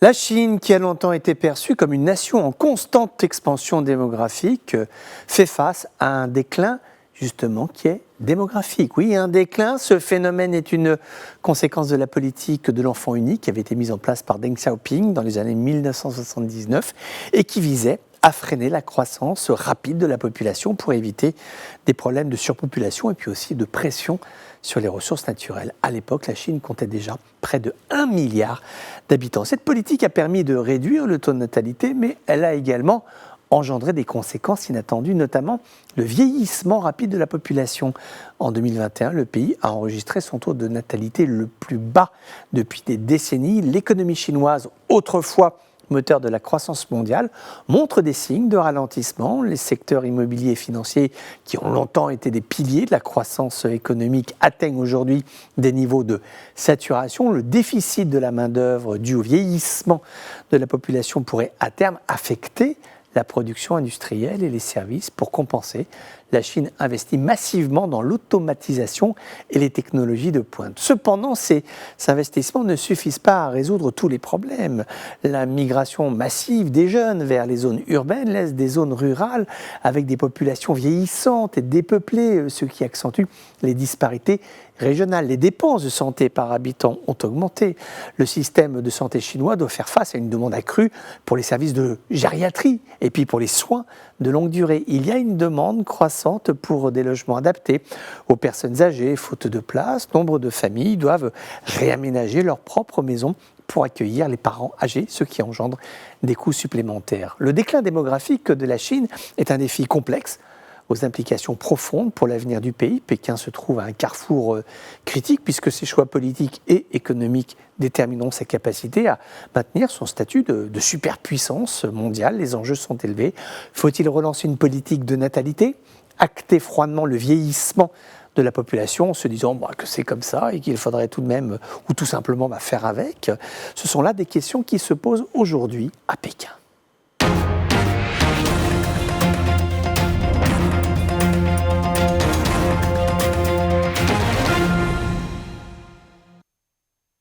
La Chine, qui a longtemps été perçue comme une nation en constante expansion démographique, fait face à un déclin justement qui est démographique. Oui, un déclin, ce phénomène est une conséquence de la politique de l'enfant unique qui avait été mise en place par Deng Xiaoping dans les années 1979 et qui visait à freiner la croissance rapide de la population pour éviter des problèmes de surpopulation et puis aussi de pression sur les ressources naturelles. À l'époque, la Chine comptait déjà près de 1 milliard d'habitants. Cette politique a permis de réduire le taux de natalité, mais elle a également engendré des conséquences inattendues, notamment le vieillissement rapide de la population. En 2021, le pays a enregistré son taux de natalité le plus bas depuis des décennies. L'économie chinoise, autrefois moteur de la croissance mondiale, montre des signes de ralentissement. Les secteurs immobiliers et financiers, qui ont longtemps été des piliers de la croissance économique, atteignent aujourd'hui des niveaux de saturation. Le déficit de la main-d'œuvre dû au vieillissement de la population pourrait à terme affecter la production industrielle et les services. Pour compenser, la Chine investit massivement dans l'automatisation et les technologies de pointe. Cependant, ces investissements ne suffisent pas à résoudre tous les problèmes. La migration massive des jeunes vers les zones urbaines laisse des zones rurales avec des populations vieillissantes et dépeuplées, ce qui accentue les disparités régionales. Les dépenses de santé par habitant ont augmenté. Le système de santé chinois doit faire face à une demande accrue pour les services de gériatrie et puis pour les soins de longue durée. Il y a une demande croissante pour des logements adaptés aux personnes âgées. Faute de place, nombre de familles doivent réaménager leur propre maison pour accueillir les parents âgés, ce qui engendre des coûts supplémentaires. Le déclin démographique de la Chine est un défi complexe, aux implications profondes pour l'avenir du pays. Pékin se trouve à un carrefour critique puisque ses choix politiques et économiques détermineront sa capacité à maintenir son statut de superpuissance mondiale. Les enjeux sont élevés. Faut-il relancer une politique de natalité, acter froidement le vieillissement de la population en se disant que c'est comme ça et qu'il faudrait tout de même, ou tout simplement faire avec? Ce sont là des questions qui se posent aujourd'hui à Pékin.